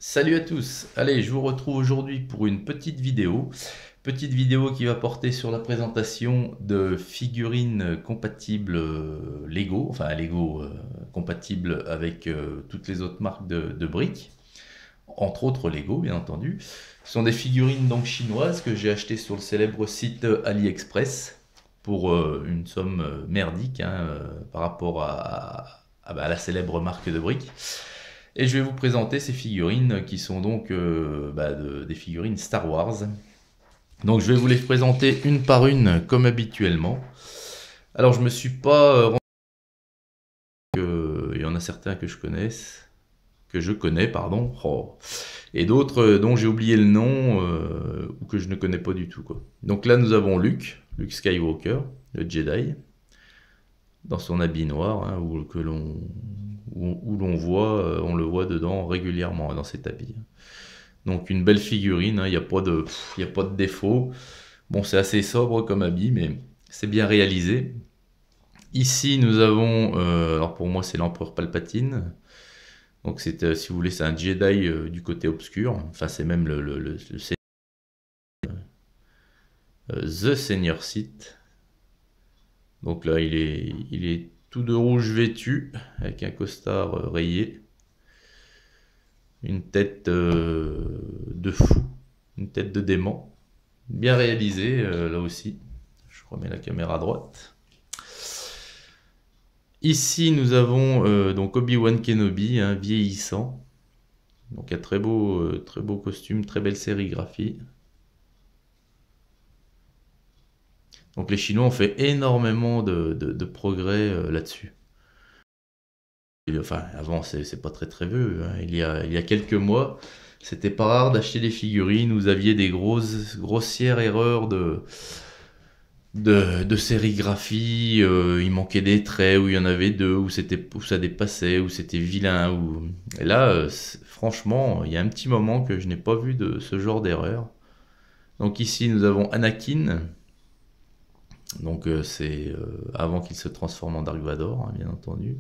Salut à tous, allez je vous retrouve aujourd'hui pour une petite vidéo qui va porter sur la présentation de figurines compatibles Lego, enfin Lego compatibles avec toutes les autres marques de briques, entre autres Lego bien entendu. Ce sont des figurines donc chinoises que j'ai achetées sur le célèbre site AliExpress pour une somme merdique hein, par rapport à la célèbre marque de briques. Et je vais vous présenter ces figurines qui sont donc des figurines Star Wars. Donc je vais vous les présenter une par une comme habituellement. Alors je me suis pas rendu il y en a certains que je connais pardon, et d'autres dont j'ai oublié le nom ou que je ne connais pas du tout quoi. Donc là nous avons Luke Skywalker, le Jedi, dans son habit noir hein, où l'on voit, on le voit dedans régulièrement dans cet habit. Donc une belle figurine, il n'y a pas y a pas de défaut. Bon, c'est assez sobre comme habit, mais c'est bien réalisé. Ici, nous avons, alors pour moi, c'est l'empereur Palpatine. Donc c'est, si vous voulez, c'est un Jedi du côté obscur. Enfin, c'est même The Senior Sith. Donc là, il est tout de rouge vêtu, avec un costard rayé. Une tête de fou, une tête de dément. Bien réalisé là aussi. Je remets la caméra à droite. Ici nous avons donc Obi-Wan Kenobi, hein, vieillissant. Donc un très beau costume, très belle sérigraphie. Donc les Chinois ont fait énormément de progrès là-dessus. Enfin avant c'est pas très vieux, hein. Il y a quelques mois, c'était pas rare d'acheter des figurines où vous aviez des grossières erreurs de sérigraphie, il manquait des traits, où il y en avait deux, où ça dépassait, où c'était vilain. Et là, franchement, il y a un petit moment que je n'ai pas vu de ce genre d'erreur. Donc ici, nous avons Anakin. Donc c'est avant qu'il se transforme en Dark Vador, hein, bien entendu.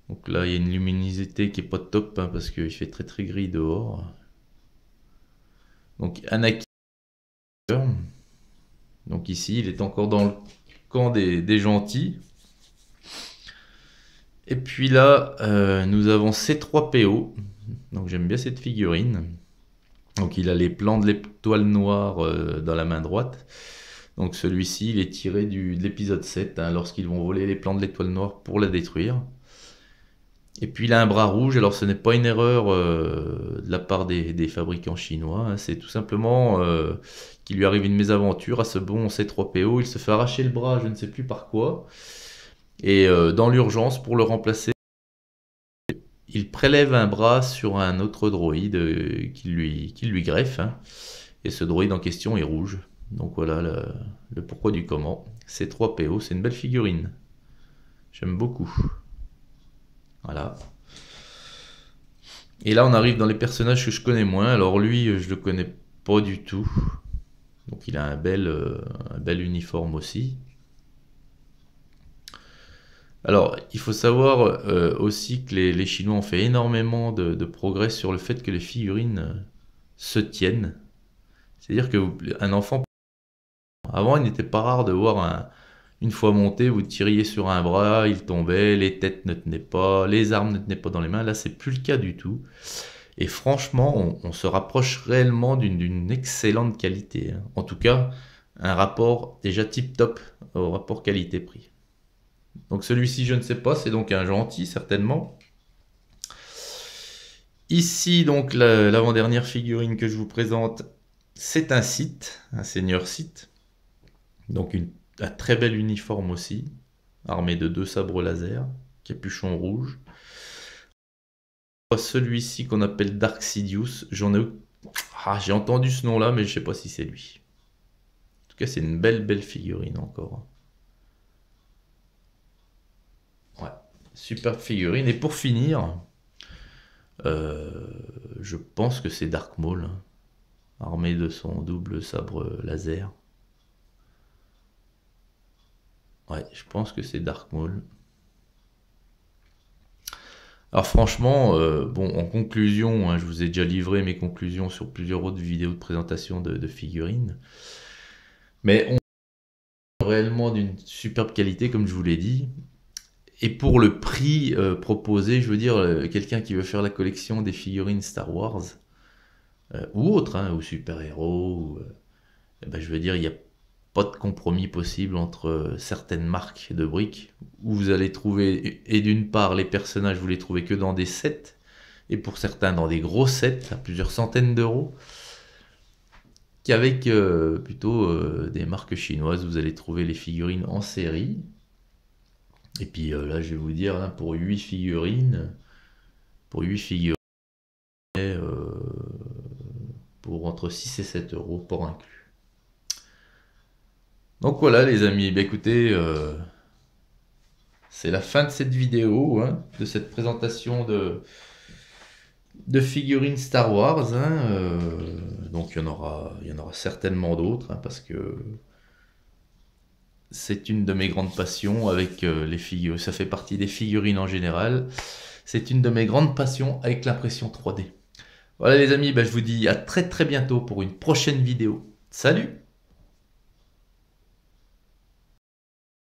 Donc là, il y a une luminosité qui est pas top, hein, parce qu'il fait très gris dehors. Donc Anakin. Donc ici, il est encore dans le camp des gentils. Et puis là, nous avons C3PO. Donc j'aime bien cette figurine. Donc il a les plans de l'étoile noire dans la main droite. Donc celui-ci, il est tiré de l'épisode 7, hein, lorsqu'ils vont voler les plans de l'étoile noire pour la détruire. Et puis il a un bras rouge. Alors ce n'est pas une erreur de la part des fabricants chinois, hein. C'est tout simplement qu'il lui arrive une mésaventure à ce bon C3PO. Il se fait arracher le bras, je ne sais plus par quoi. Et dans l'urgence, pour le remplacer, il prélève un bras sur un autre droïde qui lui greffe, hein, et ce droïde en question est rouge. Donc voilà le pourquoi du comment. C3PO, c'est une belle figurine. J'aime beaucoup. Voilà. Et là, on arrive dans les personnages que je connais moins. Alors lui, je le connais pas du tout. Donc il a un bel uniforme aussi. Alors, il faut savoir aussi que les Chinois ont fait énormément de progrès sur le fait que les figurines se tiennent. C'est-à-dire qu'un enfant, avant, il n'était pas rare de voir une fois monté, vous tiriez sur un bras, il tombait, les têtes ne tenaient pas, les armes ne tenaient pas dans les mains. Là, c'est plus le cas du tout. Et franchement, on se rapproche réellement d'une excellente qualité, hein. En tout cas, un rapport déjà tip-top au rapport qualité-prix. Donc celui-ci, je ne sais pas, c'est donc un gentil, certainement. Ici, donc, l'avant-dernière figurine que je vous présente, c'est un Sith, un Seigneur Sith. Donc un très bel uniforme aussi, armé de 2 sabres laser, capuchon rouge. Celui-ci qu'on appelle Dark Sidious, j'ai entendu ce nom-là, mais je ne sais pas si c'est lui. En tout cas, c'est une belle figurine encore. Ouais, super figurine. Et pour finir, je pense que c'est Dark Maul, hein, armé de son double sabre laser. Ouais, je pense que c'est Dark Maul. Alors franchement, bon, en conclusion, hein, je vous ai déjà livré mes conclusions sur plusieurs autres vidéos de présentation de figurines. Mais on est réellement d'une superbe qualité, comme je vous l'ai dit. Et pour le prix proposé, je veux dire, quelqu'un qui veut faire la collection des figurines Star Wars, ou autres, hein, ou super-héros, eh ben, je veux dire, il n'y a pas de compromis possible entre certaines marques de briques, où vous allez trouver, et d'une part, les personnages, vous les trouvez que dans des sets, et pour certains dans des gros sets à plusieurs centaines d'euros, qu'avec plutôt des marques chinoises, vous allez trouver les figurines en série. Et puis là, je vais vous dire, hein, pour 8 figurines, pour entre 6 et 7 euros pour inclus. Donc voilà les amis, bah, écoutez, c'est la fin de cette vidéo, hein, de cette présentation de figurines Star Wars. Hein, donc il y en aura certainement d'autres, hein, parce que c'est une de mes grandes passions avec les figurines. Ça fait partie des figurines en général. C'est une de mes grandes passions avec l'impression 3D. Voilà les amis, bah, je vous dis à très très bientôt pour une prochaine vidéo. Salut!